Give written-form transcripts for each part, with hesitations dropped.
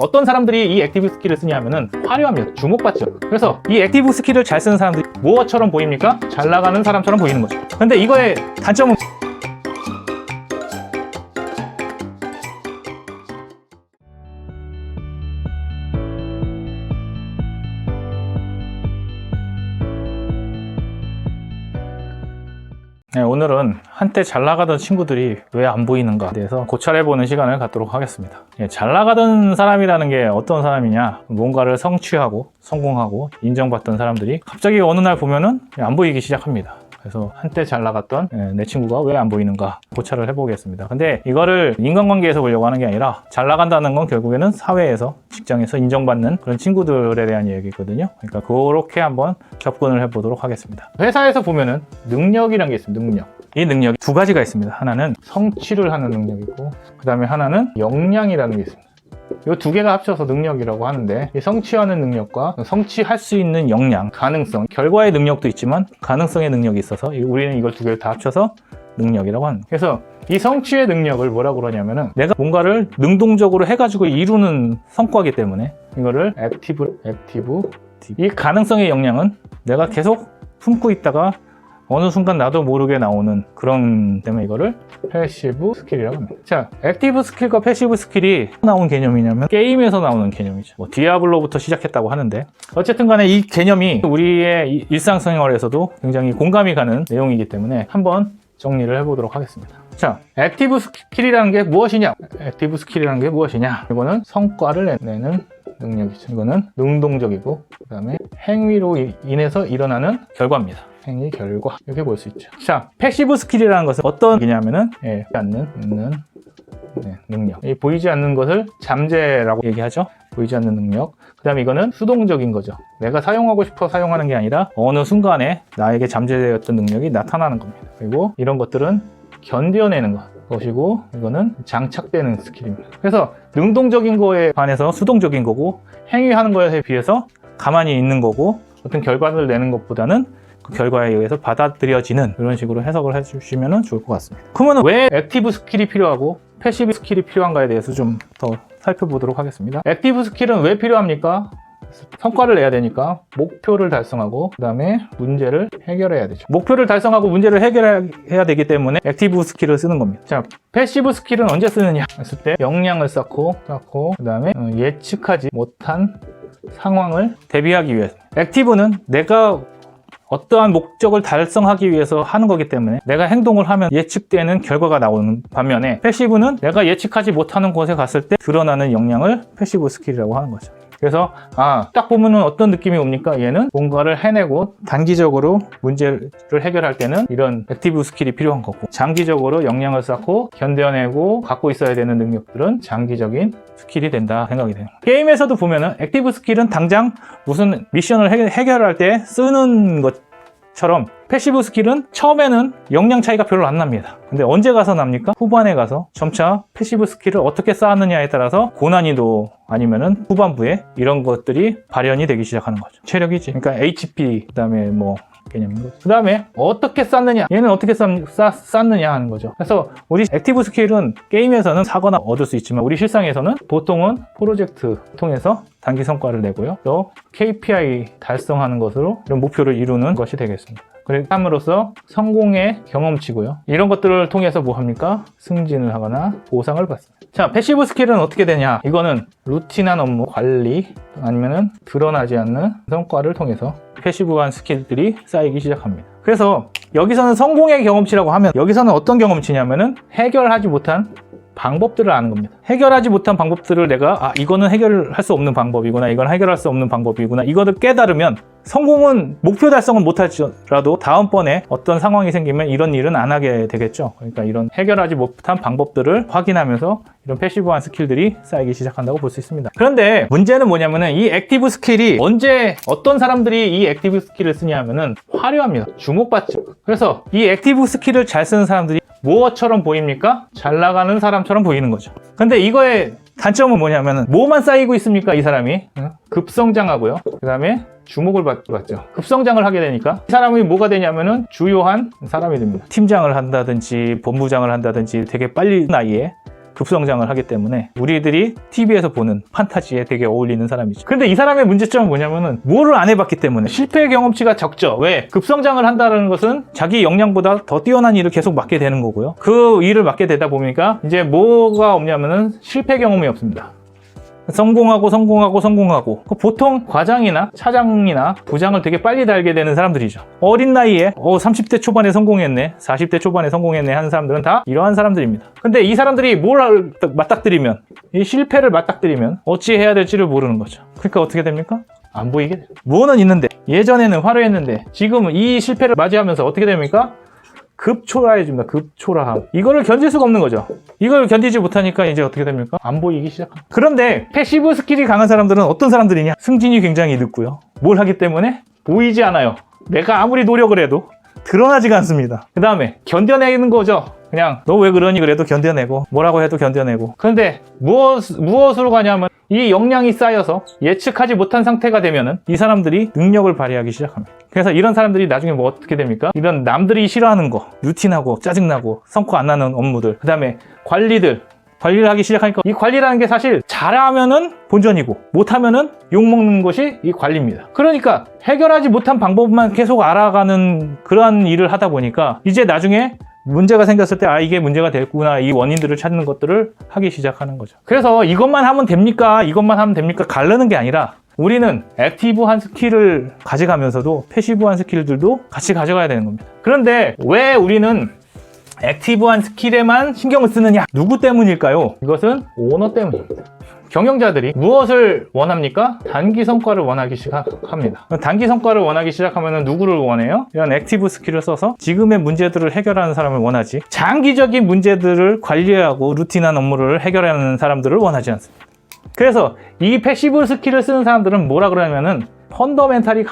어떤 사람들이 이 액티브 스킬을 쓰냐 하면은 화려합니다. 주목받죠. 그래서 이 액티브 스킬을 잘 쓰는 사람들이 뭐처럼 보입니까? 잘 나가는 사람처럼 보이는 거죠. 근데 이거의 단점은 네, 오늘은 한때 잘 나가던 친구들이 왜 안 보이는가에 대해서 고찰해보는 시간을 갖도록 하겠습니다. 잘 나가던 사람이라는 게 어떤 사람이냐, 뭔가를 성취하고 성공하고 인정받던 사람들이 갑자기 어느 날 보면은 안 보이기 시작합니다. 그래서 한때 잘 나갔던 내 친구가 왜 안 보이는가 고찰을 해보겠습니다. 근데 이거를 인간관계에서 보려고 하는 게 아니라 잘 나간다는 건 결국에는 사회에서, 직장에서 인정받는 그런 친구들에 대한 얘기거든요. 그러니까 그렇게 한번 접근을 해보도록 하겠습니다. 회사에서 보면은 능력이라는 게 있습니다. 능력. 이 능력이 두 가지가 있습니다. 하나는 성취를 하는 능력이고, 그 다음에 하나는 역량이라는 게 있습니다. 이 두 개가 합쳐서 능력이라고 하는데, 이 성취하는 능력과 성취할 수 있는 역량, 가능성, 결과의 능력도 있지만 가능성의 능력이 있어서 우리는 이걸 두 개를 다 합쳐서 능력이라고 합니다. 그래서 이 성취의 능력을 뭐라고 그러냐면은 내가 뭔가를 능동적으로 해가지고 이루는 성과이기 때문에 이거를 액티브. 이 가능성의 역량은 내가 계속 품고 있다가 어느 순간 나도 모르게 나오는 그런 때문에 이거를 패시브 스킬이라고 합니다. 자, 액티브 스킬과 패시브 스킬이 나온 개념이냐면 게임에서 나오는 개념이죠. 뭐 디아블로부터 시작했다고 하는데, 어쨌든 간에 이 개념이 우리의 일상생활에서도 굉장히 공감이 가는 내용이기 때문에 한번 정리를 해보도록 하겠습니다. 자, 액티브 스킬이라는 게 무엇이냐? 액티브 스킬이라는 게 무엇이냐? 이거는 성과를 내는 능력이죠. 이거는 능동적이고, 그 다음에 행위로 인해서 일어나는 결과입니다. 행위, 결과, 이렇게 볼 수 있죠. 자, 패시브 스킬이라는 것은 어떤 얘기냐면은 있는 능력. 이 보이지 않는 것을 잠재라고 얘기하죠. 보이지 않는 능력. 그 다음에 이거는 수동적인 거죠. 내가 사용하고 싶어 사용하는 게 아니라 어느 순간에 나에게 잠재되었던 능력이 나타나는 겁니다. 그리고 이런 것들은 견뎌내는 것이고, 이거는 장착되는 스킬입니다. 그래서 능동적인 거에 반해서 수동적인 거고, 행위하는 거에 비해서 가만히 있는 거고, 어떤 결과를 내는 것보다는 그 결과에 의해서 받아들여지는, 이런 식으로 해석을 해주시면 좋을 것 같습니다. 그러면 왜 액티브 스킬이 필요하고 패시브 스킬이 필요한가에 대해서 좀 더 살펴보도록 하겠습니다. 액티브 스킬은 왜 필요합니까? 성과를 내야 되니까 목표를 달성하고, 그 다음에 문제를 해결해야 되죠. 목표를 달성하고 문제를 해결해야 되기 때문에 액티브 스킬을 쓰는 겁니다. 자, 패시브 스킬은 언제 쓰느냐 했을 때 역량을 쌓고 그 다음에 예측하지 못한 상황을 대비하기 위해서. 액티브는 내가 어떠한 목적을 달성하기 위해서 하는 거기 때문에 내가 행동을 하면 예측되는 결과가 나오는 반면에, 패시브는 내가 예측하지 못하는 곳에 갔을 때 드러나는 역량을 패시브 스킬이라고 하는 거죠. 그래서 딱 보면은 어떤 느낌이 옵니까? 얘는 뭔가를 해내고 단기적으로 문제를 해결할 때는 이런 액티브 스킬이 필요한 거고, 장기적으로 역량을 쌓고 견뎌내고 갖고 있어야 되는 능력들은 장기적인 스킬이 된다 생각이 돼요. 게임에서도 보면은 액티브 스킬은 당장 무슨 미션을 해결할 때 쓰는 것처럼, 패시브 스킬은 처음에는 역량 차이가 별로 안 납니다. 근데 언제 가서 납니까? 후반에 가서 점차 패시브 스킬을 어떻게 쌓았느냐에 따라서 고난이도 아니면은 후반부에 이런 것들이 발현이 되기 시작하는 거죠. 체력이지. 그러니까 HP, 그 다음에 뭐 개념인 거죠. 그 다음에 어떻게 쌓느냐, 얘는 어떻게 쌓느냐 하는 거죠. 그래서 우리 액티브 스킬은 게임에서는 사거나 얻을 수 있지만, 우리 실상에서는 보통은 프로젝트 통해서 단기 성과를 내고요, 또 KPI 달성하는 것으로 이런 목표를 이루는 것이 되겠습니다. 그렇게 함으로써 성공의 경험치고요, 이런 것들을 통해서 뭐 합니까? 승진을 하거나 보상을 받습니다. 자, 패시브 스킬은 어떻게 되냐? 이거는 루틴한 업무 관리, 아니면은 드러나지 않는 성과를 통해서 패시브한 스킬들이 쌓이기 시작합니다. 그래서 여기서는 성공의 경험치라고 하면, 여기서는 어떤 경험치냐면은 해결하지 못한 방법들을 아는 겁니다. 해결하지 못한 방법들을 내가 이거는 해결할 수 없는 방법이구나, 이건 해결할 수 없는 방법이구나, 이거를 깨달으면 성공은, 목표 달성은 못할지라도 다음번에 어떤 상황이 생기면 이런 일은 안 하게 되겠죠. 그러니까 이런 해결하지 못한 방법들을 확인하면서 이런 패시브한 스킬들이 쌓이기 시작한다고 볼 수 있습니다. 그런데 문제는 뭐냐면은 이 액티브 스킬이 언제, 어떤 사람들이 이 액티브 스킬을 쓰냐면은 화려합니다. 주목받죠. 그래서 이 액티브 스킬을 잘 쓰는 사람들이 뭐처럼 보입니까? 잘 나가는 사람처럼 보이는 거죠. 근데 이거의 단점은 뭐냐면은 뭐만 쌓이고 있습니까? 이 사람이 급성장하고요, 그 다음에 주목을 받죠. 급성장을 하게 되니까 이 사람이 뭐가 되냐면은 주요한 사람이 됩니다. 팀장을 한다든지 본부장을 한다든지 되게 빨리 나이에 급성장을 하기 때문에 우리들이 TV에서 보는 판타지에 되게 어울리는 사람이죠. 근데 이 사람의 문제점은 뭐냐면은 뭐를 안 해봤기 때문에 실패 경험치가 적죠. 왜? 급성장을 한다는 것은 자기 역량보다 더 뛰어난 일을 계속 맡게 되는 거고요. 그 일을 맡게 되다 보니까 이제 뭐가 없냐면은 실패 경험이 없습니다. 성공하고 보통 과장이나 차장이나 부장을 되게 빨리 달게 되는 사람들이죠. 어린 나이에 30대 초반에 성공했네, 40대 초반에 성공했네 하는 사람들은 다 이러한 사람들입니다. 근데 이 사람들이 뭘 맞닥뜨리면, 이 실패를 맞닥뜨리면 어찌 해야 될지를 모르는 거죠. 그러니까 어떻게 됩니까? 안 보이게 돼요. 뭐는 있는데, 예전에는 화려했는데 지금은 이 실패를 맞이하면서 어떻게 됩니까? 급초라해집니다. 급초라함. 이거를 견딜 수가 없는 거죠. 이걸 견디지 못하니까 이제 어떻게 됩니까? 안 보이기 시작합니다. 그런데 패시브 스킬이 강한 사람들은 어떤 사람들이냐? 승진이 굉장히 늦고요. 뭘 하기 때문에? 보이지 않아요. 내가 아무리 노력을 해도 드러나지가 않습니다. 그 다음에 견뎌내는 거죠. 그냥 너 왜 그러니 그래도 견뎌내고 뭐라고 해도 견뎌내고. 그런데 무엇으로 가냐면 이 역량이 쌓여서 예측하지 못한 상태가 되면은 이 사람들이 능력을 발휘하기 시작합니다. 그래서 이런 사람들이 나중에 뭐 어떻게 됩니까? 이런 남들이 싫어하는 거, 루틴하고 짜증나고 성과 안 나는 업무들, 그 다음에 관리를 하기 시작하니까 이 관리라는 게 사실 잘하면은 본전이고 못하면은 욕먹는 것이 이 관리입니다. 그러니까 해결하지 못한 방법만 계속 알아가는 그러한 일을 하다 보니까 이제 나중에 문제가 생겼을 때 이게 문제가 됐구나, 이 원인들을 찾는 것들을 하기 시작하는 거죠. 그래서 이것만 하면 됩니까? 가르는 게 아니라 우리는 액티브한 스킬을 가져가면서도 패시브한 스킬들도 같이 가져가야 되는 겁니다. 그런데 왜 우리는 액티브한 스킬에만 신경을 쓰느냐? 누구 때문일까요? 이것은 오너 때문입니다. 경영자들이 무엇을 원합니까? 단기 성과를 원하기 시작합니다. 단기 성과를 원하기 시작하면 누구를 원해요? 이런 액티브 스킬을 써서 지금의 문제들을 해결하는 사람을 원하지, 장기적인 문제들을 관리하고 루틴한 업무를 해결하는 사람들을 원하지 않습니다. 그래서 이 패시브 스킬을 쓰는 사람들은 뭐라 그러냐면은 펀더멘탈이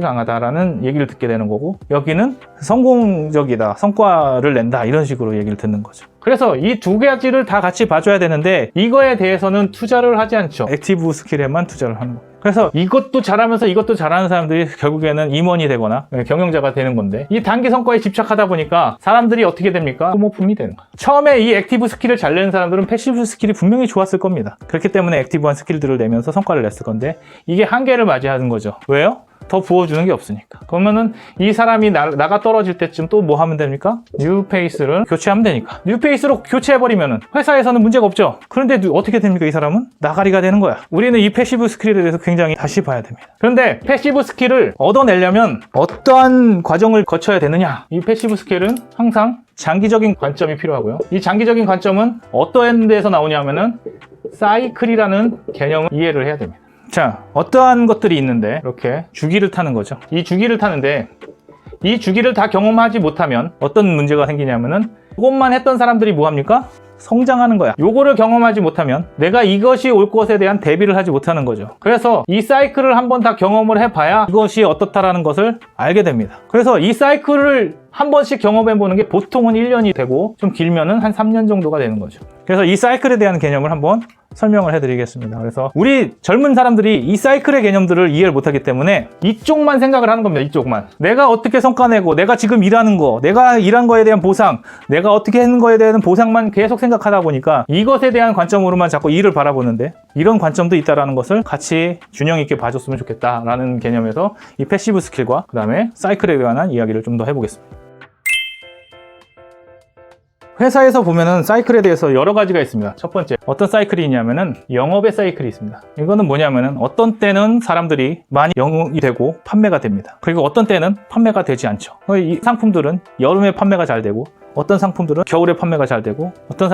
강하다라는 얘기를 듣게 되는 거고, 여기는 성공적이다, 성과를 낸다, 이런 식으로 얘기를 듣는 거죠. 그래서 이 두 가지를 다 같이 봐줘야 되는데 이거에 대해서는 투자를 하지 않죠. 액티브 스킬에만 투자를 하는 거예요. 그래서 이것도 잘하면서 이것도 잘하는 사람들이 결국에는 임원이 되거나 경영자가 되는 건데, 이 단기 성과에 집착하다 보니까 사람들이 어떻게 됩니까? 소모품이 되는 거예요. 처음에 이 액티브 스킬을 잘 내는 사람들은 패시브 스킬이 분명히 좋았을 겁니다. 그렇기 때문에 액티브한 스킬들을 내면서 성과를 냈을 건데, 이게 한계를 맞이하는 거죠. 왜요? 더 부어주는 게 없으니까. 그러면은 이 사람이 나가 떨어질 때쯤 또 뭐 하면 됩니까? 뉴페이스를 교체하면 되니까. 뉴페이스로 교체해버리면은 회사에서는 문제가 없죠. 그런데 어떻게 됩니까? 이 사람은 나가리가 되는 거야. 우리는 이 패시브 스킬에 대해서 굉장히 다시 봐야 됩니다. 그런데 패시브 스킬을 얻어내려면 어떠한 과정을 거쳐야 되느냐? 이 패시브 스킬은 항상 장기적인 관점이 필요하고요. 이 장기적인 관점은 어떠한 데서 나오냐면은 사이클이라는 개념을 이해를 해야 됩니다. 자, 어떠한 것들이 있는데 이렇게 주기를 타는 거죠. 이 주기를 타는데 이 주기를 다 경험하지 못하면 어떤 문제가 생기냐면은 이것만 했던 사람들이 뭐 합니까? 성장하는 거야. 요거를 경험하지 못하면 내가 이것이 올 것에 대한 대비를 하지 못하는 거죠. 그래서 이 사이클을 한번 다 경험을 해봐야 이것이 어떻다라는 것을 알게 됩니다. 그래서 이 사이클을 한 번씩 경험해보는 게 보통은 1년이 되고 좀 길면은 한 3년 정도가 되는 거죠. 그래서 이 사이클에 대한 개념을 한번 설명을 해드리겠습니다. 그래서 우리 젊은 사람들이 이 사이클의 개념들을 이해를 못하기 때문에 이쪽만 생각을 하는 겁니다. 이쪽만. 내가 어떻게 성과 내고, 내가 지금 일하는 거, 내가 일한 거에 대한 보상, 내가 어떻게 하는 거에 대한 보상만 계속 생각하다 보니까 이것에 대한 관점으로만 자꾸 일을 바라보는데, 이런 관점도 있다는 것을 같이 균형 있게 봐줬으면 좋겠다라는 개념에서 이 패시브 스킬과 그 다음에 사이클에 관한 이야기를 좀 더 해보겠습니다. 회사에서 보면은 사이클에 대해서 여러 가지가 있습니다. 첫 번째, 어떤 사이클이 있냐면은 영업의 사이클이 있습니다. 이거는 뭐냐면은 어떤 때는 사람들이 많이 영업이 되고 판매가 됩니다. 그리고 어떤 때는 판매가 되지 않죠. 이 상품들은 여름에 판매가 잘 되고, 어떤 상품들은 겨울에 판매가 잘 되고, 어떤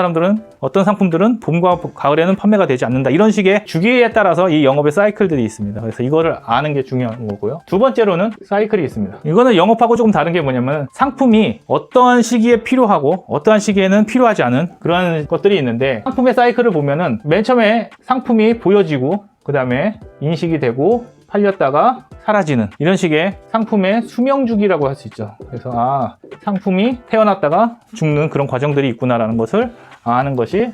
상품들은 봄과 가을에는 판매가 되지 않는다. 이런 식의 주기에 따라서 이 영업의 사이클들이 있습니다. 그래서 이거를 아는 게 중요한 거고요. 두 번째로는 사이클이 있습니다. 이거는 영업하고 조금 다른 게 뭐냐면 상품이 어떠한 시기에 필요하고 어떠한 시기에는 필요하지 않은 그런 것들이 있는데, 상품의 사이클을 보면은 맨 처음에 상품이 보여지고 그 다음에 인식이 되고 팔렸다가 사라지는, 이런 식의 상품의 수명주기라고 할 수 있죠. 그래서 상품이 태어났다가 죽는 그런 과정들이 있구나라는 것을 아는 것이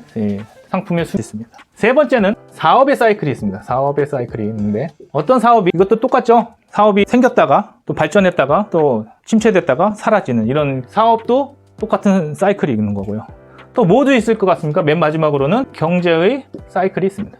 상품의 수가 있습니다. 세 번째는 사업의 사이클이 있습니다. 사업의 사이클이 있는데, 어떤 사업이, 이것도 똑같죠. 사업이 생겼다가 또 발전했다가 또 침체됐다가 사라지는, 이런 사업도 똑같은 사이클이 있는 거고요. 또 뭐도 있을 것 같습니까? 맨 마지막으로는 경제의 사이클이 있습니다.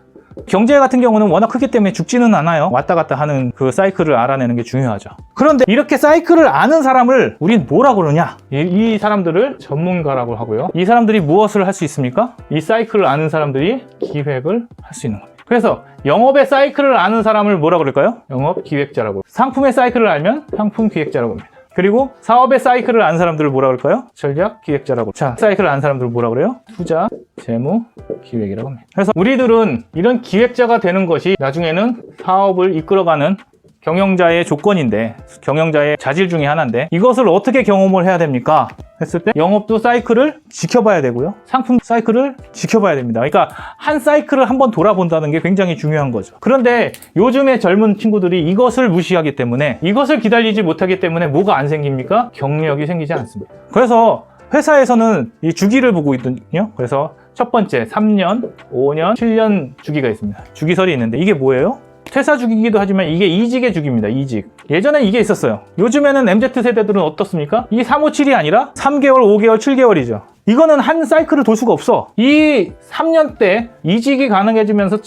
경제 같은 경우는 워낙 크기 때문에 죽지는 않아요. 왔다 갔다 하는 그 사이클을 알아내는 게 중요하죠. 그런데 이렇게 사이클을 아는 사람을 우린 뭐라고 그러냐? 이 사람들을 전문가라고 하고요. 이 사람들이 무엇을 할 수 있습니까? 이 사이클을 아는 사람들이 기획을 할 수 있는 겁니다. 그래서 영업의 사이클을 아는 사람을 뭐라고 그럴까요? 영업 기획자라고. 상품의 사이클을 알면 상품 기획자라고 합니다. 그리고 사업의 사이클을 아는 사람들을 뭐라고 할까요? 전략 기획자라고. 자, 사이클을 아는 사람들을 뭐라고 그래요? 투자, 재무, 기획이라고 합니다. 그래서 우리들은 이런 기획자가 되는 것이 나중에는 사업을 이끌어가는 경영자의 조건인데, 경영자의 자질 중에 하나인데, 이것을 어떻게 경험을 해야 됩니까? 했을 때 영업도 사이클을 지켜봐야 되고요. 상품 사이클을 지켜봐야 됩니다. 그러니까 한 사이클을 한번 돌아본다는 게 굉장히 중요한 거죠. 그런데 요즘의 젊은 친구들이 이것을 무시하기 때문에, 이것을 기다리지 못하기 때문에 뭐가 안 생깁니까? 경력이 생기지 않습니다. 그래서 회사에서는 이 주기를 보고 있거든요. 그래서 첫 번째 3년, 5년, 7년 주기가 있습니다. 주기설이 있는데 이게 뭐예요? 퇴사 주기이기도 하지만 이게 이직의 주기입니다. 이직. 예전에 이게 있었어요. 요즘에는 MZ세대들은 어떻습니까? 이 357이 아니라 3개월, 5개월, 7개월이죠. 이거는 한 사이클을 돌 수가 없어. 이 3년 때 이직이 가능해지면서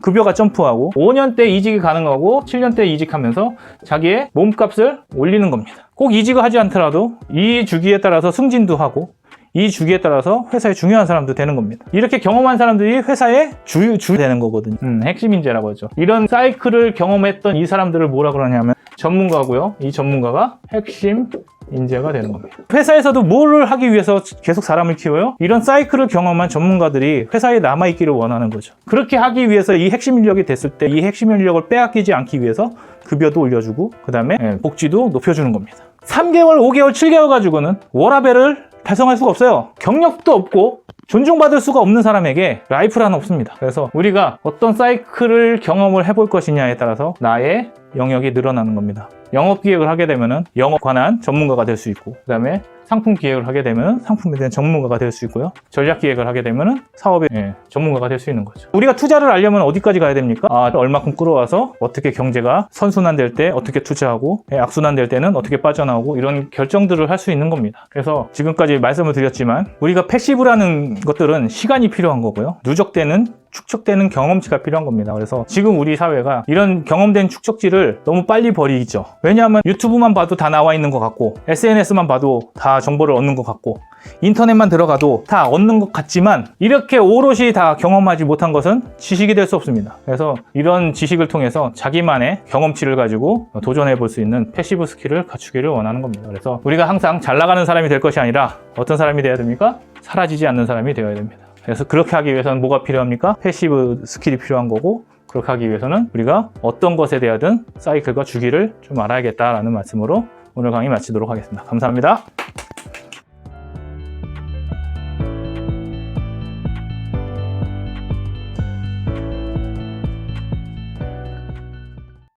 급여가 점프하고, 5년 때 이직이 가능하고, 7년 때 이직하면서 자기의 몸값을 올리는 겁니다. 꼭 이직을 하지 않더라도 이 주기에 따라서 승진도 하고, 이 주기에 따라서 회사에 중요한 사람도 되는 겁니다. 이렇게 경험한 사람들이 회사의 주 되는 거거든요. 핵심 인재라고 하죠. 이런 사이클을 경험했던 이 사람들을 뭐라 그러냐면 전문가고요. 이 전문가가 핵심 인재가 되는 겁니다. 회사에서도 뭐를 하기 위해서 계속 사람을 키워요? 이런 사이클을 경험한 전문가들이 회사에 남아있기를 원하는 거죠. 그렇게 하기 위해서 이 핵심 인력이 됐을 때 이 핵심 인력을 빼앗기지 않기 위해서 급여도 올려주고, 그 다음에 복지도 높여주는 겁니다. 3개월, 5개월, 7개월 가지고는 워라밸을 달성할 수가 없어요. 경력도 없고 존중받을 수가 없는 사람에게 라이프란 없습니다. 그래서 우리가 어떤 사이클을 경험을 해볼 것이냐에 따라서 나의 영역이 늘어나는 겁니다. 영업 기획을 하게 되면은 영업 관한 전문가가 될 수 있고, 그 다음에 상품 기획을 하게 되면 상품에 대한 전문가가 될 수 있고요. 전략 기획을 하게 되면 사업의 전문가가 될 수 있는 거죠. 우리가 투자를 하려면 어디까지 가야 됩니까? 얼마큼 끌어와서 어떻게 경제가 선순환될 때 어떻게 투자하고, 악순환될 때는 어떻게 빠져나오고, 이런 결정들을 할 수 있는 겁니다. 그래서 지금까지 말씀을 드렸지만 우리가 패시브라는 것들은 시간이 필요한 거고요. 누적되는 축적되는 경험치가 필요한 겁니다. 그래서 지금 우리 사회가 이런 경험된 축적지를 너무 빨리 버리죠. 왜냐하면 유튜브만 봐도 다 나와 있는 것 같고, SNS만 봐도 다 정보를 얻는 것 같고, 인터넷만 들어가도 다 얻는 것 같지만, 이렇게 오롯이 다 경험하지 못한 것은 지식이 될 수 없습니다. 그래서 이런 지식을 통해서 자기만의 경험치를 가지고 도전해 볼 수 있는 패시브 스킬을 갖추기를 원하는 겁니다. 그래서 우리가 항상 잘 나가는 사람이 될 것이 아니라 어떤 사람이 되어야 됩니까? 사라지지 않는 사람이 되어야 됩니다. 그래서 그렇게 하기 위해서는 뭐가 필요합니까? 패시브 스킬이 필요한 거고, 그렇게 하기 위해서는 우리가 어떤 것에 대하든 사이클과 주기를 좀 알아야겠다라는 말씀으로 오늘 강의 마치도록 하겠습니다. 감사합니다.